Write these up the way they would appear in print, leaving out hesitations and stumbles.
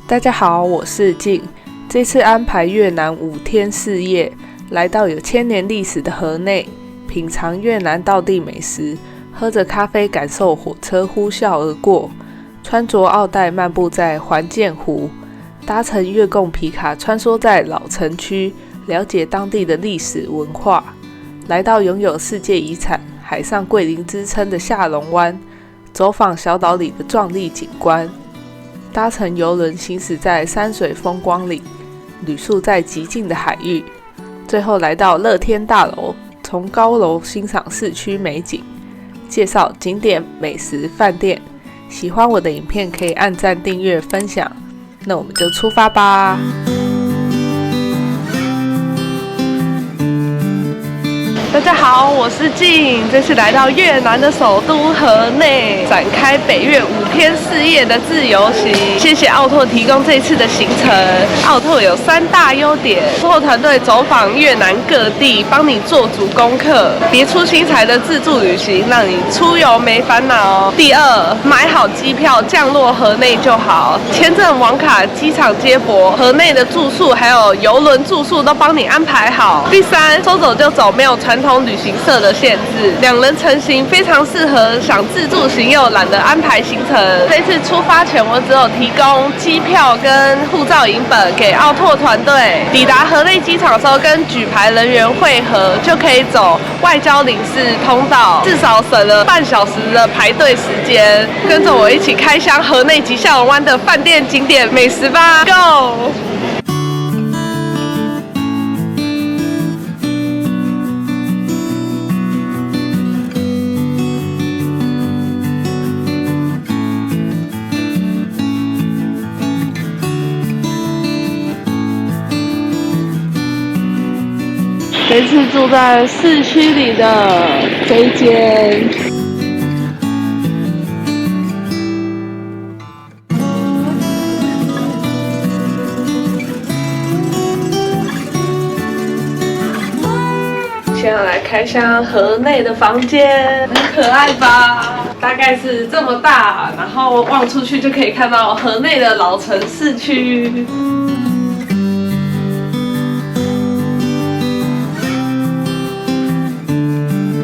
大家好，我是静。这次安排越南5天4夜，来到有1000年历史的河内，品尝越南道地美食，喝着咖啡感受火车呼啸而过，穿着奥黛漫步在环建湖，搭乘越共皮卡穿梭在老城区，了解当地的历史文化，来到拥有世界遗产海上桂林之称的下龙湾，走访小岛里的壮丽景观，搭乘邮轮行驶在山水风光里，旅宿在极静的海域，最后来到乐天大楼，从高楼欣赏市区美景，介绍景点、美食、饭店。喜欢我的影片可以按赞、订阅、分享。那我们就出发吧！大家好，我是静，这次来到越南的首都河内，展开北越5天4夜的自由行。谢谢奥拓提供这次的行程。奥拓有3大优点：幕后团队走访越南各地，帮你做足功课，别出心裁的自助旅行，让你出游没烦恼。第二，买好机票降落河内就好，签证、网卡、机场接驳，河内的住宿还有邮轮住宿都帮你安排好。第三，说走就走，没有传统旅行社的限制，2人成行，非常适合想自助行又懒得安排行程。这次出发前，我只有提供机票跟护照影本给奥拓团队。抵达河内机场的时候，跟举牌人员会合，就可以走外交领事通道，至少省了半小时的排队时间。跟着我一起开箱河内及下龙湾的饭店、景点、美食吧 ，Go！这次住在市区里的这一间，现在来开箱河内的房间，很可爱吧？大概是这么大，然后望出去就可以看到河内的老城市区。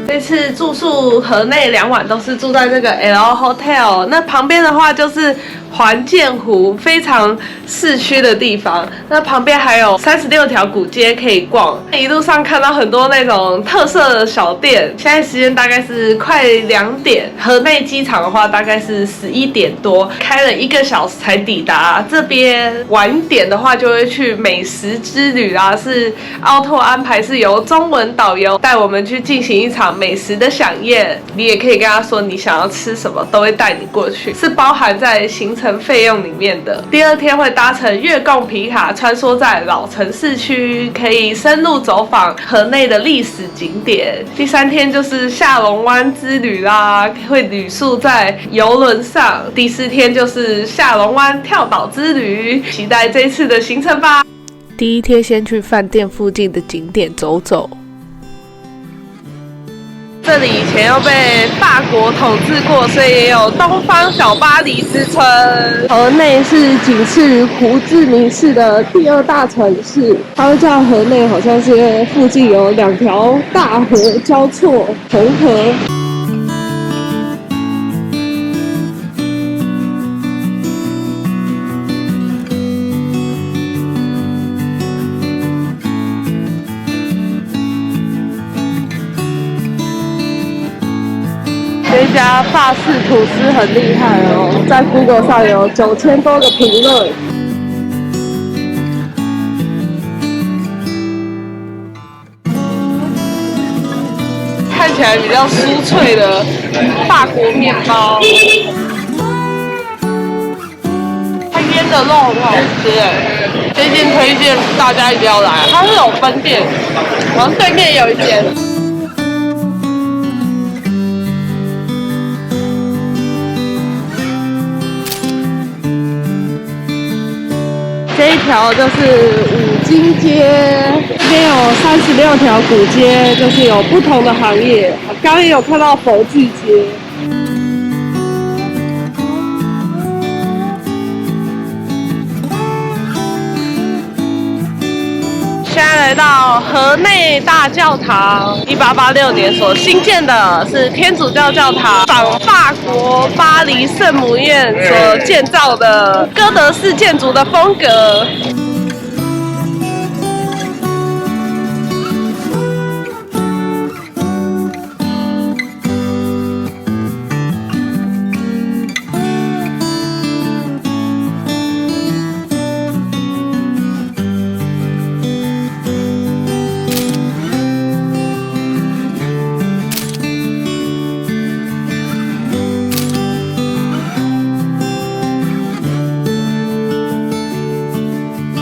这次住宿河内2晚都是住在这个 L Hotel， 那旁边的话就是环建湖，非常市区的地方。那旁边还有36条古街可以逛，一路上看到很多那种特色的小店。现在时间大概是快2点，河内机场的话大概是11点多，开了1个小时才抵达这边。晚一点的话就会去美食之旅啦，是奥拓安排，是由中文导游带我们去进行一场美食的飨宴。你也可以跟他说你想要吃什么，都会带你过去，是包含在行程费用里面的。第2天会搭乘越共皮卡穿梭在老城市区，可以深入走访河内的历史景点。第3天就是下龙湾之旅啦，会旅宿在邮轮上。第4天就是下龙湾跳岛之旅，期待这次的行程吧。第1天先去饭店附近的景点走走。这里以前又被法国统治过，所以也有东方小巴黎之称。河内是仅次于胡志明市的第2大城市，它会叫河内，好像是因为附近有2条大河交错，红河。这家法式吐司很厉害哦，在 Google 上有9000多个评论。看起来比较酥脆的法国面包，它腌的肉很好吃哎，这间推荐大家一定要来，它是有分店，然后对面有一间。这一条就是五金街，这边有36条古街，就是有不同的行业。刚刚也有看到佛具街。来到河内大教堂，1886年所兴建的，是天主教教堂，仿法国巴黎圣母院所建造的哥德式建筑的风格。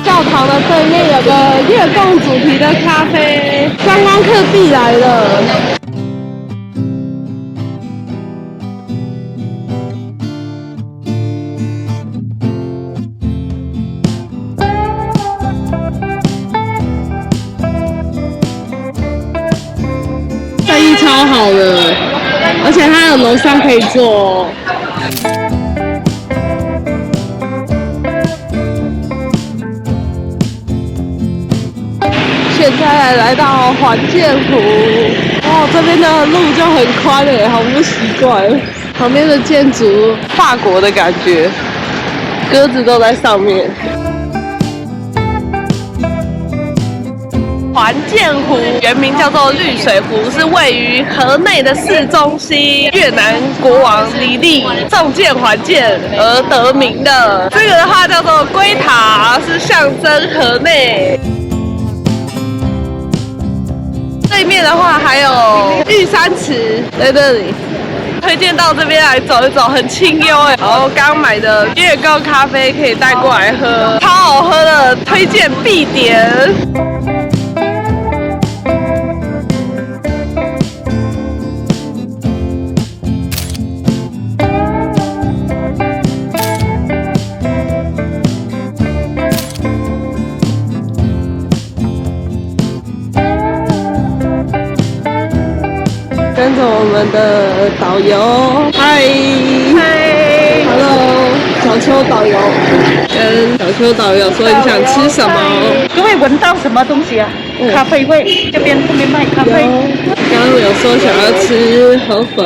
教堂的对面有个月供主题的咖啡，观光客必来的。生意超好的，而且它有楼上可以坐哦。现在来到环建湖，哦，这边的路就很宽诶，好不习惯。旁边的建筑，法国的感觉，鸽子都在上面。环建湖原名叫做绿水湖，是位于河内的市中心，越南国王李历重建环建而得名的。这个的话叫做龟塔，是象征河内。对面的话还有玉山池在这里，推荐到这边来走一走，很清幽哎。然后刚买的月糕咖啡可以带过来喝，超好喝的，推荐必点。跟着我们的导游，嗨 ，Hello， 小邱导游，跟小邱导游说你想吃什么？各位闻到什么东西啊？咖啡味，这边卖咖啡。刚刚有说想要吃河粉。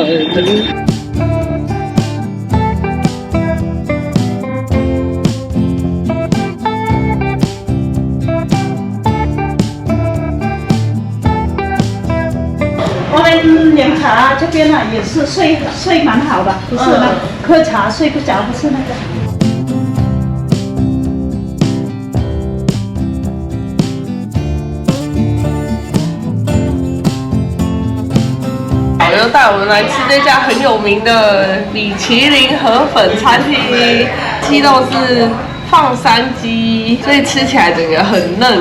我们凉茶这边呢也是睡蛮好的，不是那喝茶睡不着，不是那个。导游带我们来吃这家很有名的米其林河粉餐厅，鸡肉是放山鸡，所以吃起来整个很嫩诶。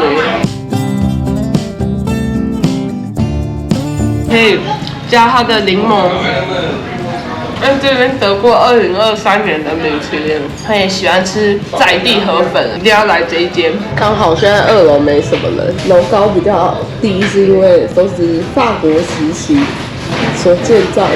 可以加它的柠檬，因为这边得过2023年的米其林，他也喜欢吃在地河粉，一定要来这一间。刚好现在2楼没什么人，楼高比较低，是因为都是法国时期所建造的。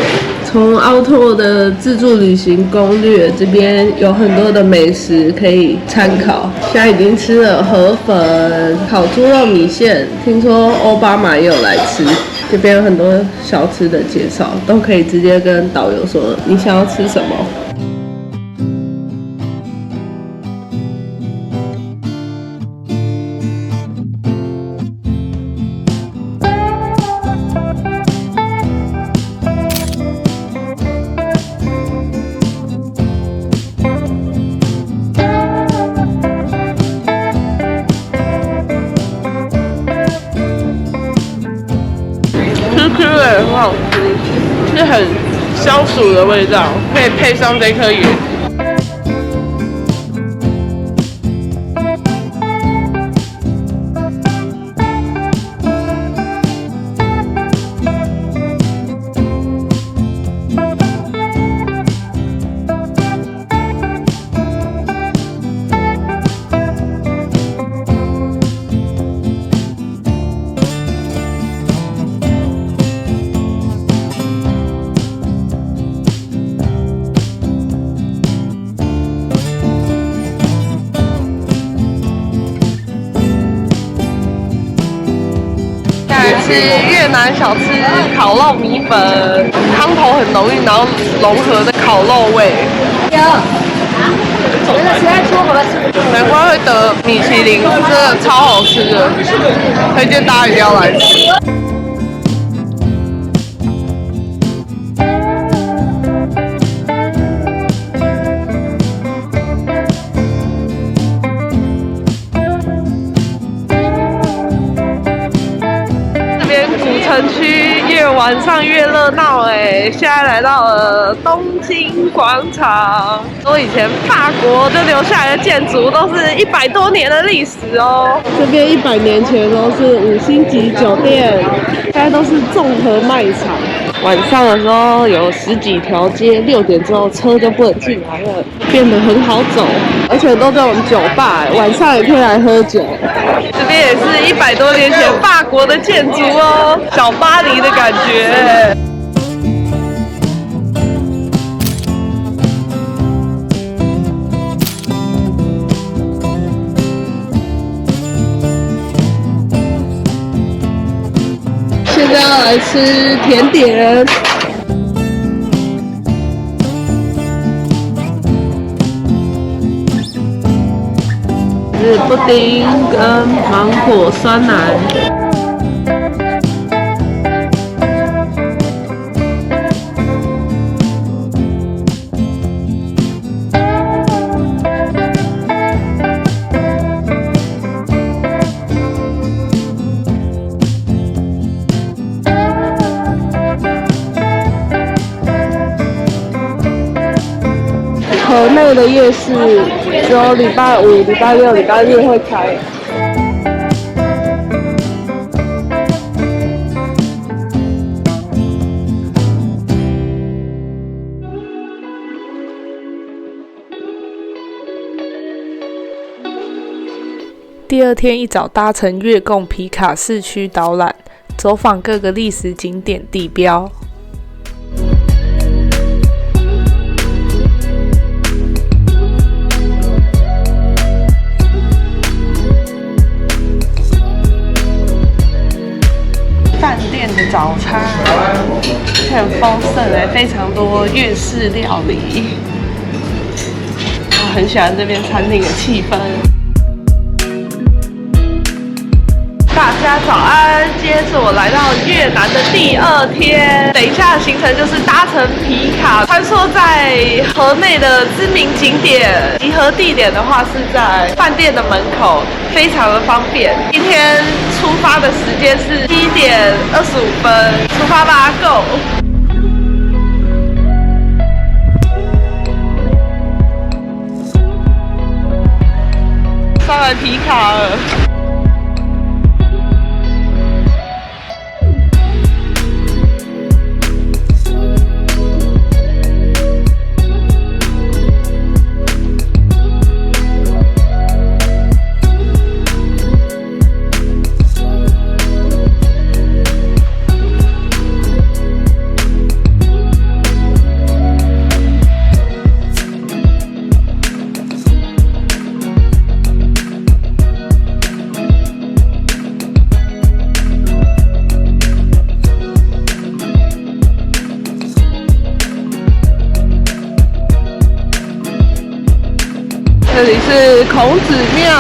从奥拓的自助旅行攻略这边有很多的美食可以参考。现在已经吃了河粉、烤猪肉米线，听说奥巴马也有来吃。这边有很多小吃的介绍，都可以直接跟导游说你想要吃什么。Q 的很好吃，是很消暑的味道，可以配上这颗盐。吃越南小吃烤肉米粉，汤头很浓郁，然后融合的烤肉味。难怪会得米其林，真的超好吃的，推荐大家一定要来吃。城区越晚上越热闹哎！现在来到了东京广场，以前法国就留下来的建筑都是100多年的历史哦。这边100年前都是5星级酒店，现在都是综合卖场。晚上的时候有10几条街，6点之后车就不能进来了，变得很好走，而且都这种酒吧，晚上也可以来喝酒。这边也是100多年前法国的建筑哦，小巴黎的感觉。现在要来吃甜点，是布丁跟芒果酸奶。河内的夜市只有礼拜5、礼拜6、礼拜日会开。第二天一早搭乘越共皮卡市区导览，走访各个历史景点地标。饭店的早餐很丰盛哎，非常多粤式料理，我很喜欢这边餐厅的气氛。大家早安，今天是我来到越南的第2天。等一下的行程就是搭乘皮卡穿梭在河内的知名景点，集合地点的话是在饭店的门口，非常的方便。今天出发的时间是7点25分，出发吧 ，Go！ 上来皮卡了。这里是孔子庙。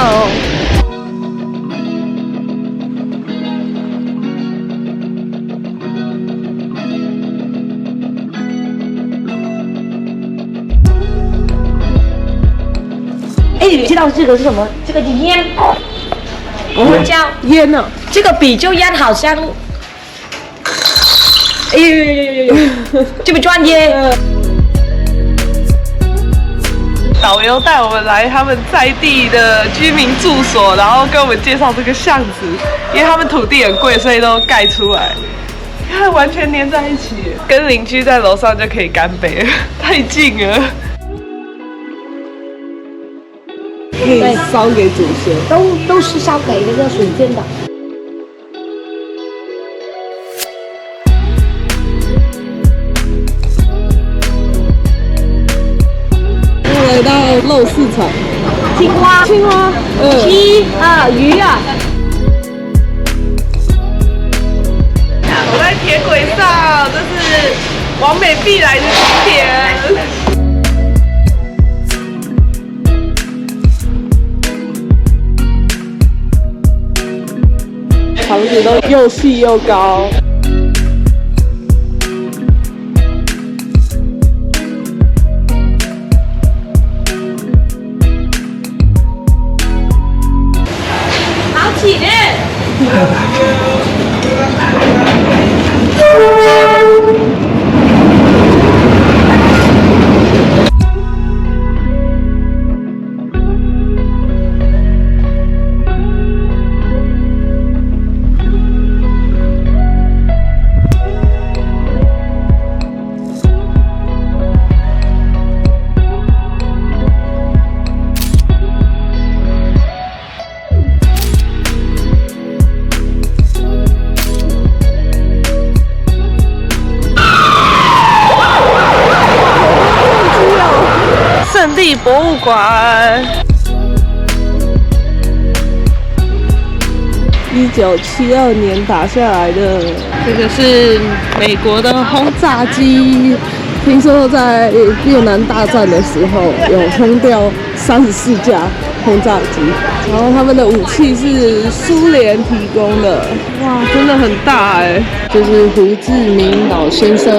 哎，你知道这个是什么？这个烟，我们叫烟呢？这个比较烟好像，哎呦，这么专业。导游带我们来他们在地的居民住所，然后跟我们介绍这个巷子，因为他们土地很贵，所以都盖出来，看完全连在一起，跟邻居在楼上就可以干杯了，太近了。可以烧给祖先，都是烧给那个水仙的。来到肉市场，青蛙，鸡啊，鱼啊。网美必来的景点。房子都又细又高。好起的。圣地博物馆，1972年打下来的。这个是美国的轰炸机，听说在越南大战的时候有轰掉34架轰炸机，然后他们的武器是苏联提供的。哇，真的很大哎！这是胡志明老先生。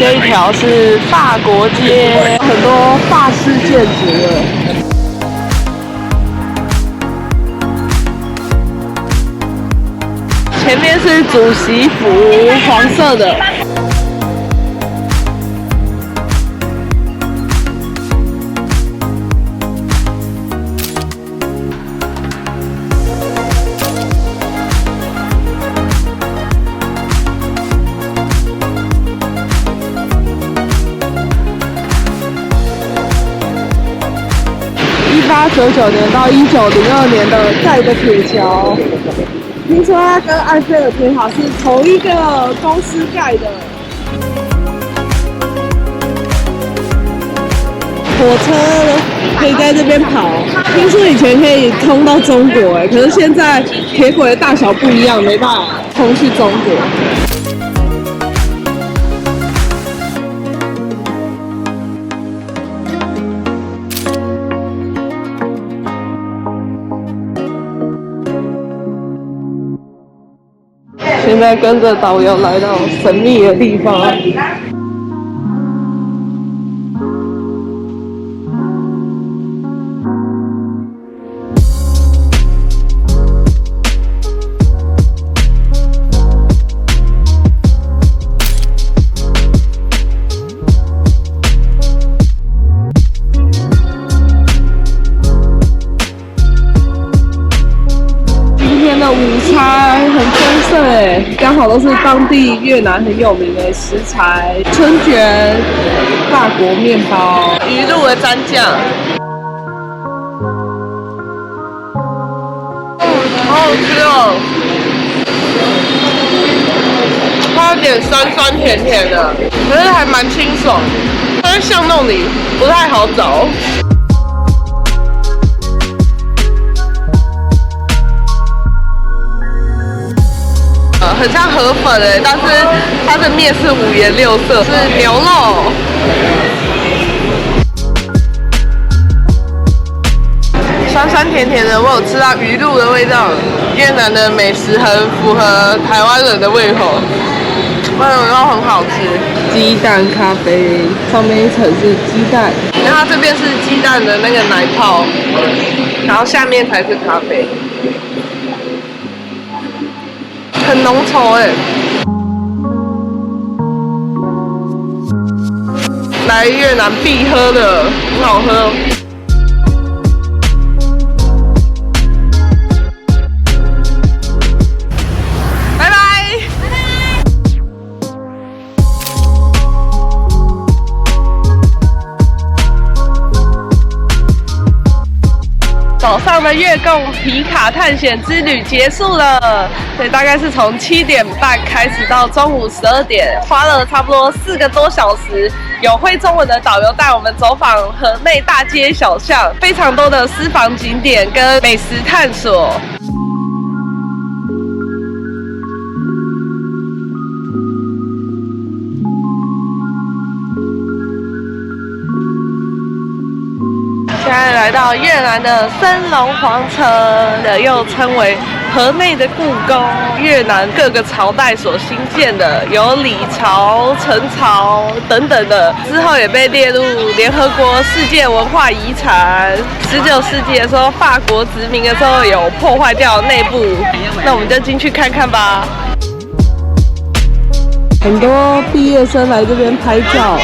这一条是法国街，很多法式建筑了。前面是主席府，黄色的。1899年到1902年的盖的铁桥，听说它跟埃菲尔铁塔是同一个公司盖的。火车可以在这边跑，听说以前可以通到中国可是现在铁轨的大小不一样，没办法通去中国。现在跟着导游来到神秘的地方。午餐很丰盛刚好都是当地越南很有名的食材，春卷、法国面包、鱼露的蘸酱，好好吃哦！它有点酸酸甜甜的，可是还蛮清爽。它在巷弄里不太好找。很像河粉但是它的面是五颜六色，是牛肉，酸酸甜甜的。我有吃到鱼露的味道。越南的美食很符合台湾人的胃口，然后很好吃。鸡蛋咖啡，上面一层是鸡蛋，然后这边是鸡蛋的那个奶泡，然后下面才是咖啡。很浓稠来越南必喝的，很好喝。早上的月贡皮卡探险之旅结束了，所以大概是从7点半开始到中午12点，花了差不多4个多小时。有会中文的导游带我们走访河内大街小巷，非常多的私房景点跟美食探索。现在来到越南的森龙皇城的，又称为河内的故宫。越南各个朝代所兴建的，有李朝、陈朝等等的，之后也被列入联合国世界文化遗产。19世纪的时候，法国殖民的时候有破坏掉内部，那我们就进去看看吧。很多毕业生来这边拍照。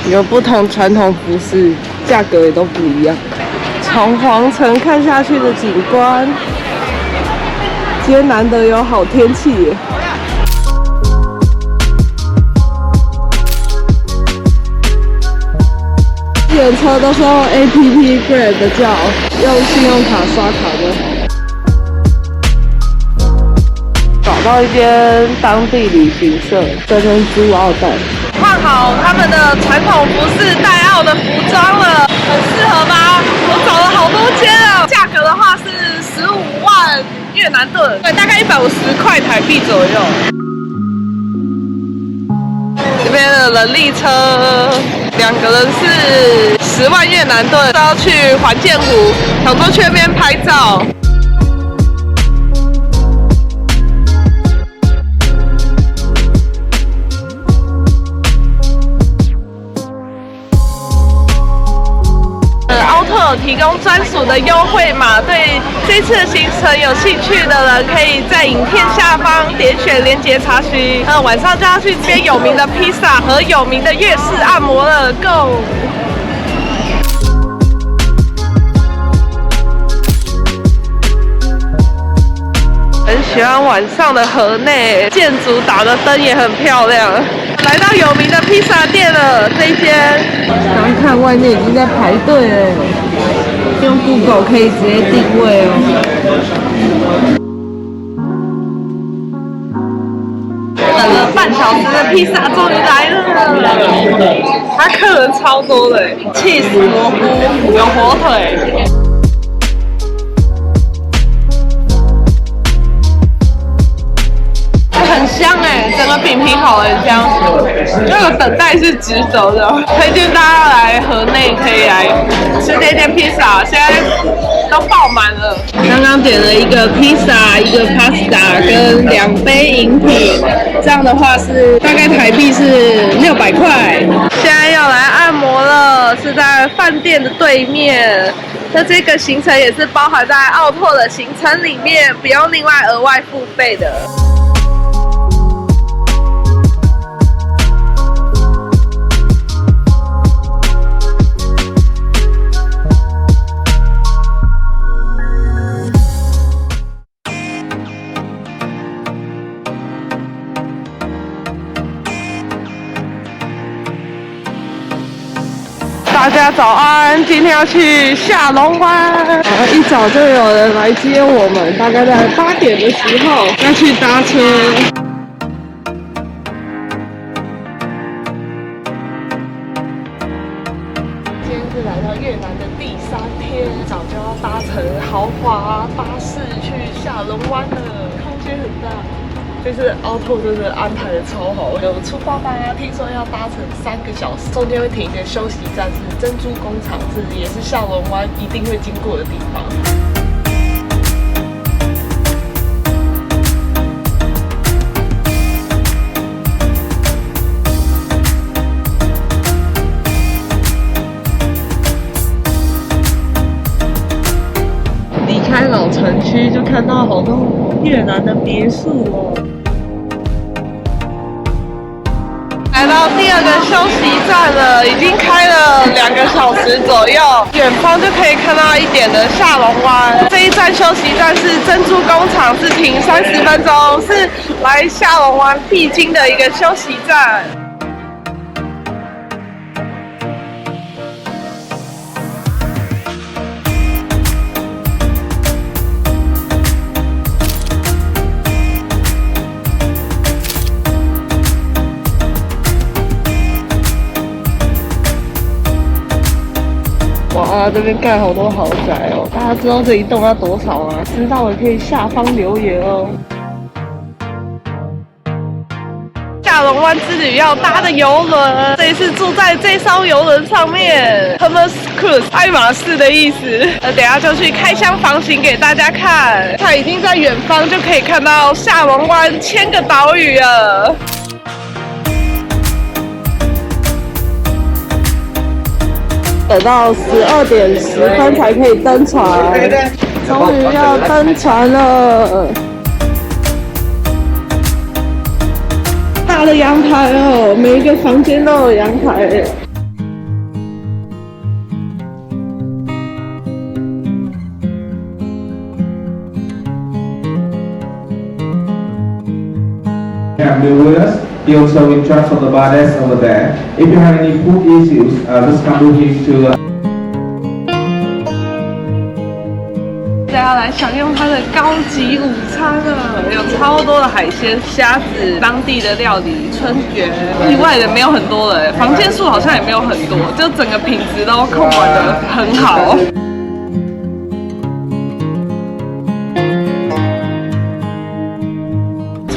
有不同传统服饰，价格也都不一样。从皇城看下去的景观，今天难得有好天气耶。计程车都是用 APP Grab 的叫，用信用卡刷卡的。找到一间当地旅行社，这边租奥带。换好他们的传统服饰戴奥的服装了，很适合吧？我找了好多间啊，价格的话是15万越南盾，对，大概150块台币左右。这边的人力车，2个人是10万越南盾，都要去环建湖，想说去那边拍照。提供专属的优惠码，对这次的行程有兴趣的人，可以在影片下方点选链接查询。晚上就要去这边有名的披萨和有名的粤式按摩了，Go！很喜欢晚上的河内，建筑打的灯也很漂亮。来到有名的披萨店了，这一间，刚看外面已经在排队了，用 Google 可以直接定位哦。等了半小时的披萨终于来了，他客人超多的，cheese蘑菇，有火腿。很香哎，整个饼皮烤很香，那个等待是值得的，推荐大家来河内可以来吃这间披萨，现在都爆满了。刚刚点了一个披萨，一个 pasta 跟2杯饮品，这样的话是大概台币是600块。现在要来按摩了，是在饭店的对面。那这个行程也是包含在奥拓的行程里面，不用另外额外付费的。大家早安，今天要去下龙湾。一早就有人来接我们，大概在8点的时候要去搭车。今天是来到越南的第3天，早就要搭乘豪华巴士去下龙湾了，空间很大。这次奥拓真的安排的超好，有出发吧，听说要搭乘3个小时，中间会停一个休息站，是珍珠工厂，也是下龙湾一定会经过的地方。离开老城区就看到好多越南的别墅哦。来到第2个休息站了，已经开了2个小时左右，远方就可以看到一点的下龙湾。这一站休息站是珍珠工厂，是停30分钟，是来下龙湾必经的一个休息站。哇，这边盖好多豪宅哦！大家知道这一栋要多少吗？知道的可以下方留言哦。下龙湾之旅要搭的邮轮，这一次住在这艘邮轮上面 ，Hermes Cruise， 爱马仕的意思。等一下就去开箱房型给大家看。它已经在远方就可以看到下龙湾1000个岛屿了。等到12点10分才可以登船，终于要登船了。大的阳台哦，每一个房间都有阳台。Can be with us. He also in charge of the bar desk over there. If you have any food issues, just come to him to. 大家来享用它的高级午餐了，有超多的海鲜、虾子、当地的料理、春卷。意外的没有很多了，房间数好像也没有很多，就整个品质都控管得很好。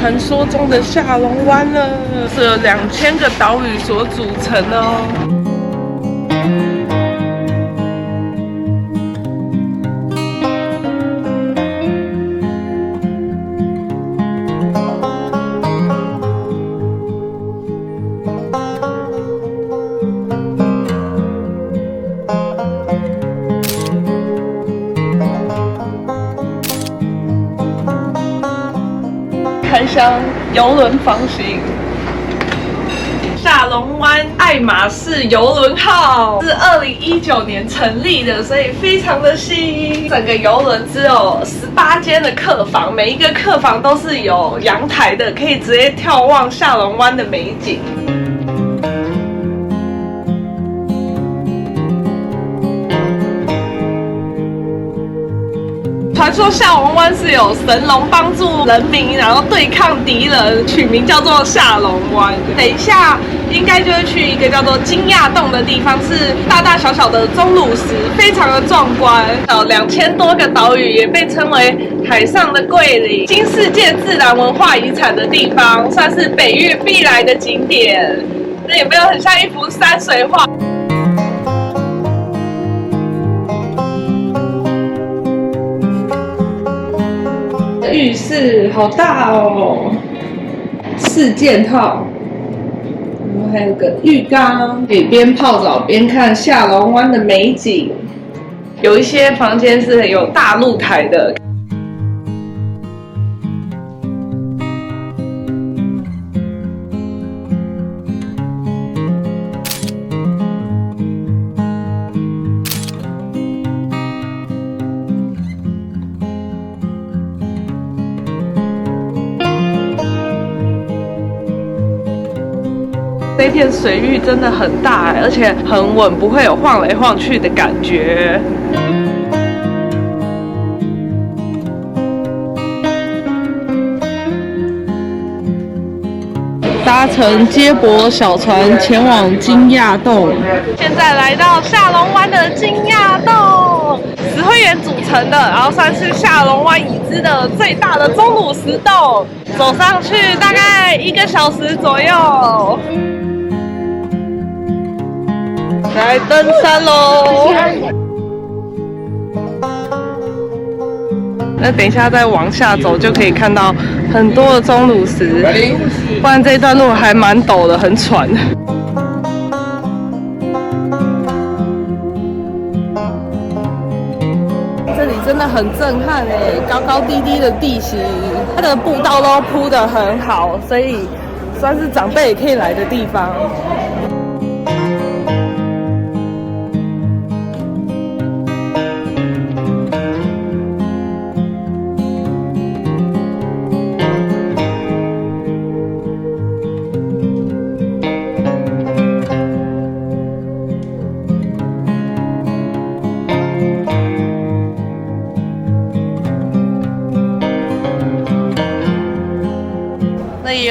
传说中的下龙湾呢，是由2000个岛屿所组成的哦。开箱邮轮房型，下龙湾爱马仕邮轮号是2019年成立的，所以非常的新。整个邮轮只有18间的客房，每一个客房都是有阳台的，可以直接眺望下龙湾的美景。传说下龙湾是有神龙帮助人民，然后对抗敌人，取名叫做下龙湾。等一下应该就会去一个叫做金亚洞的地方，是大大小小的钟乳石，非常的壮观。有2000多个岛屿，也被称为海上的桂林，新世界自然文化遗产的地方，算是北域必来的景点。那有没有很像一幅山水画？浴室好大哦，4件套，然后还有个浴缸，可以边泡澡边看下龙湾的美景。有一些房间是有大露台的。这片水域真的很大，而且很稳，不会有晃来晃去的感觉。搭乘接驳小船前往金亚洞。现在来到下龙湾的金亚洞，石灰岩组成的，然后算是下龙湾已知的最大的钟乳石洞。走上去大概1个小时左右。来登山喽！那等一下再往下走，就可以看到很多的钟乳石，不然这一段路还蛮陡的，很喘。这里真的很震撼哎，高高低低的地形，它的步道都铺得很好，所以算是长辈也可以来的地方。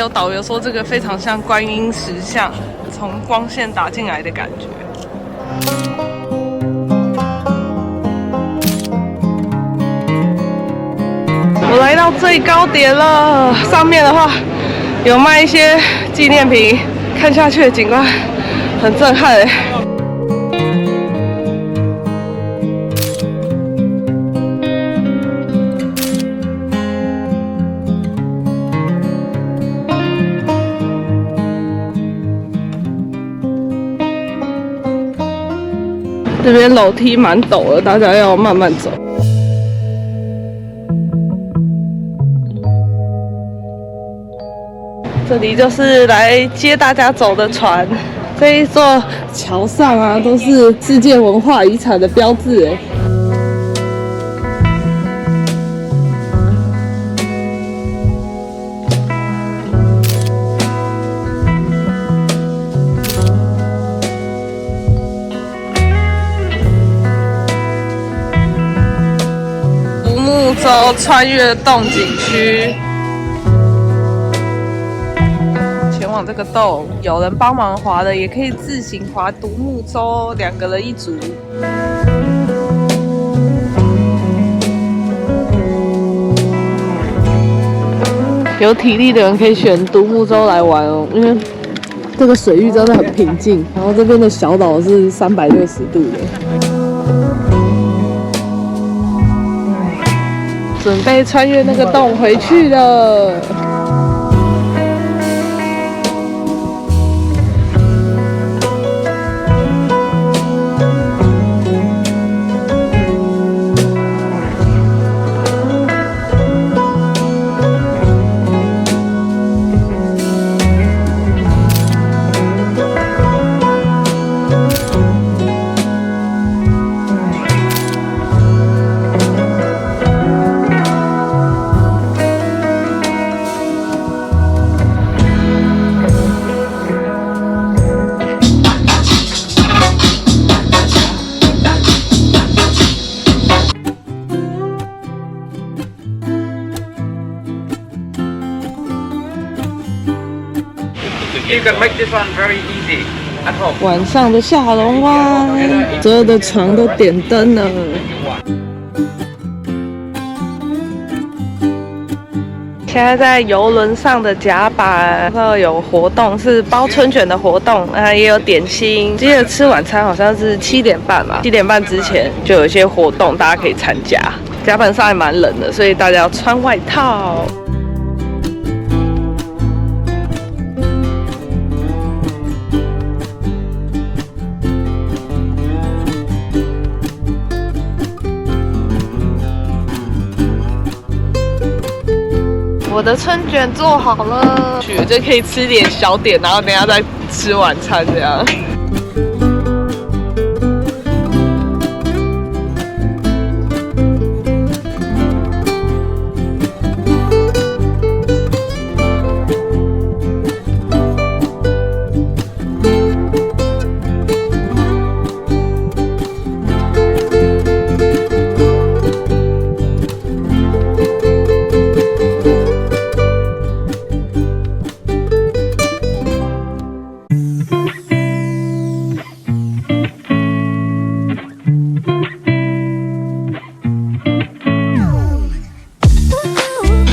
有导游说这个非常像观音石像，从光线打进来的感觉。我来到最高点了，上面的话有卖一些纪念品，看下去的景观很震撼哎。这边楼梯蛮陡的，大家要慢慢走。这里就是来接大家走的船，这一座桥上啊都是世界文化遗产的标志哎。独木舟穿越洞景区。这个洞有人帮忙划的，也可以自行划独木舟，2个人一组。有体力的人可以选独木舟来玩哦，因为这个水域真的很平静。然后这边的小岛是360度的。准备穿越那个洞回去了。You can make this one very easy at home. 晚上的下龙湾，所有的床都点灯了。现在在游轮上的甲板，然后有活动，是包春卷的活动，也有点心。记得吃晚餐好像是7点半吧，7点半之前就有一些活动，大家可以参加。甲板上还蛮冷的，所以大家要穿外套。我的春卷做好了，就可以吃点小点，然后等一下再吃晚餐这样。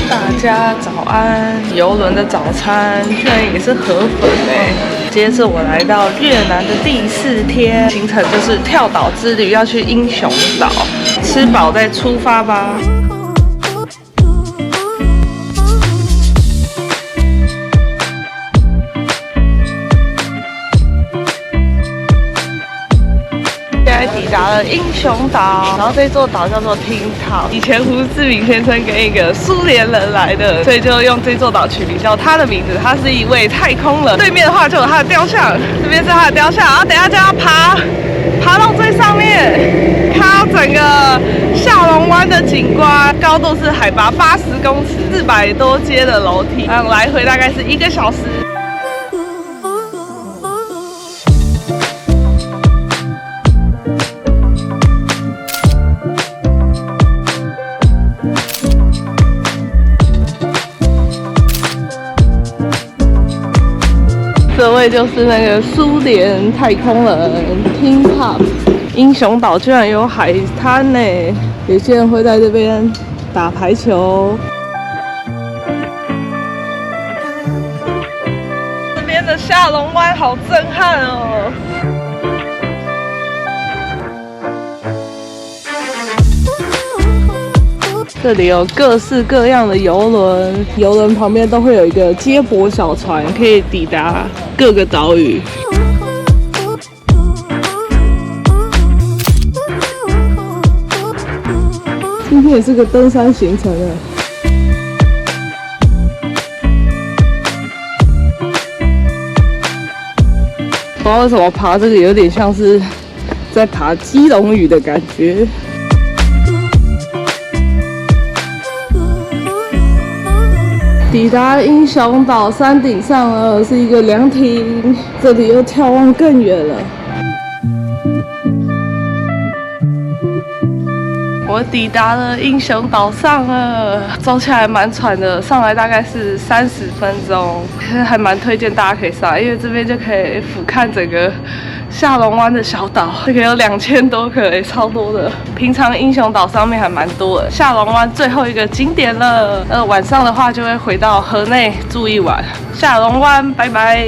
大家早安！游轮的早餐居然也是河粉哎！今天是我来到越南的第4天，行程就是跳岛之旅，要去英雄岛，吃饱再出发吧。抵达了英雄岛，然后这座岛叫做汀岛，以前胡志明先生跟一个苏联人来的，所以就用这座岛取名叫他的名字。他是一位太空人，对面的话就有他的雕像，这边是他的雕像，然后等一下就要爬到最上面，看到整个下龙湾的景观，高度是海拔80公尺，400多阶的楼梯，来回大概是1个小时。对就是那个苏联太空人 Tin Cup。英雄岛居然有海滩呢，有些人会在这边打排球。这边的下龙湾好震撼哦！这里有各式各样的邮轮，邮轮旁边都会有一个接驳小船，可以抵达各个岛屿。今天也是个登山行程哎。不知道为什么爬这个有点像是在爬基隆屿的感觉。抵达英雄岛山顶上了，是一个凉亭，这里又眺望更远了。我抵达了英雄岛上了，走起来蛮喘的，上来大概是30分钟，还蛮推荐大家可以上来，因为这边就可以俯瞰整个下龙湾的小岛，这个有2000多个，超多的。平常英雄岛上面还蛮多的，下龙湾最后一个景点了。晚上的话就会回到河内住一晚。下龙湾，拜拜。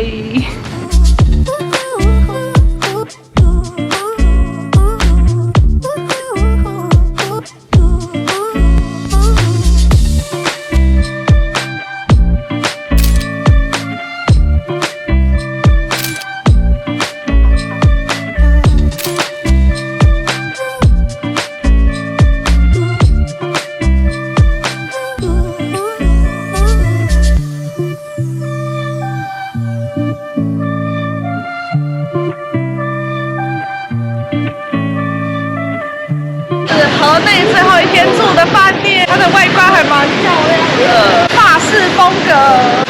河内最后一天住的饭店，它的外观还蛮漂亮的，法式风格，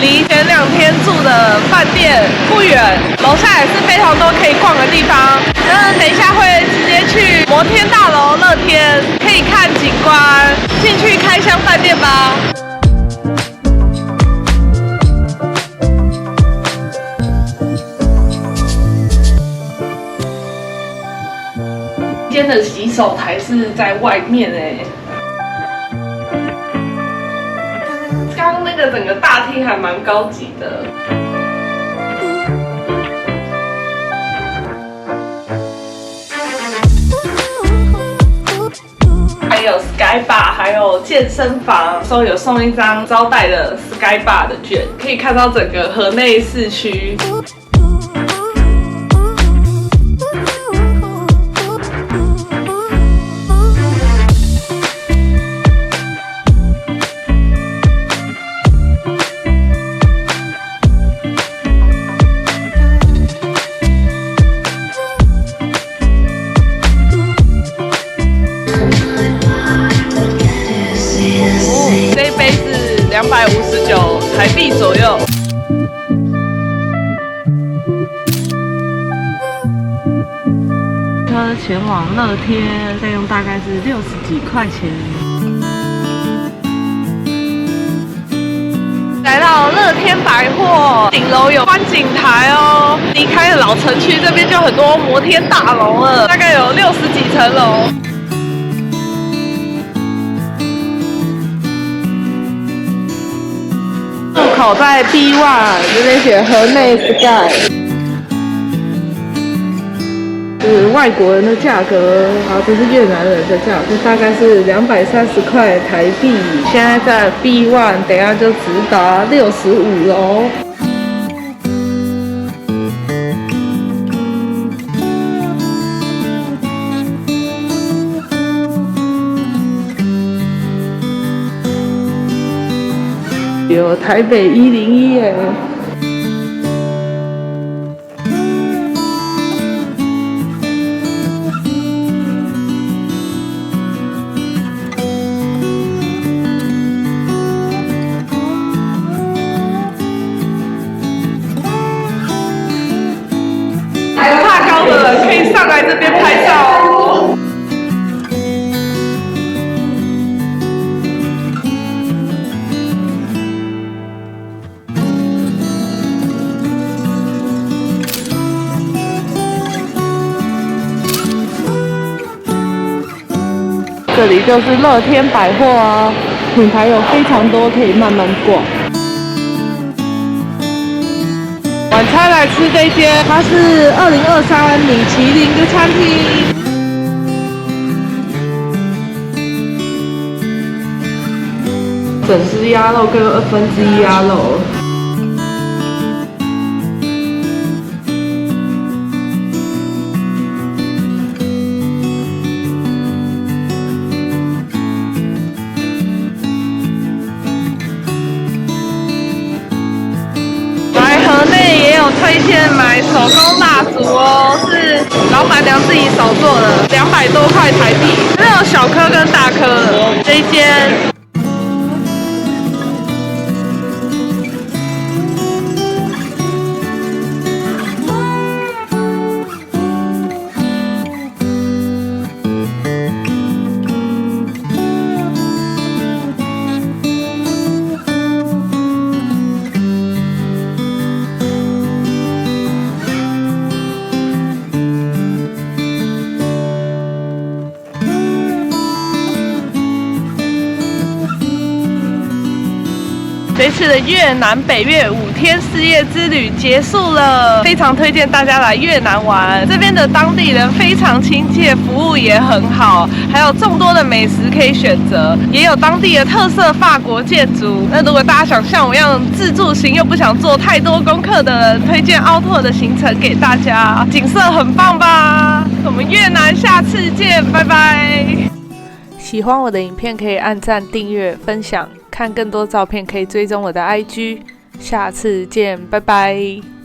离前2天住的饭店不远，楼下也是非常多可以逛的地方。等一下会直接去摩天大楼乐天，可以看景观，进去开箱饭店吧。今天的洗手台是在外面哎，刚刚那个整个大厅还蛮高级的，还有 Sky Bar， 还有健身房，有送一张招待的 Sky Bar 的券，可以看到整个河内市区。259台币左右。车前往乐天，费用大概是60几块钱。来到乐天百货，顶楼有观景台哦。离开了老城区，这边就很多摩天大楼了，大概有60几层楼。入口在 B1， 这边写河内 Sky， 是外国人的价格，好，这是越南人的价格，大概是230块台币。现在在 B1， 等一下就直达65楼。有台北101耶。怕高的人可以上来这边拍照哦。这里就是乐天百货哦，品牌有非常多，可以慢慢逛。晚餐来吃这间，它是2023米其林的餐厅。整只鸭肉跟1/2鸭肉。河内也有推荐买手工蜡烛哦，是老板娘自己手做的，200多块台币，那有小颗跟大颗的。这一间。这次的越南北越5天4夜之旅结束了，非常推荐大家来越南玩。这边的当地人非常亲切，服务也很好，还有众多的美食可以选择，也有当地的特色法国建筑。那如果大家想像我一样自助行又不想做太多功课的人，推荐奥拓的行程给大家，景色很棒吧？我们越南下次见，拜拜。喜欢我的影片可以按赞、订阅、分享，看更多照片可以追踪我的IG。下次见，拜拜。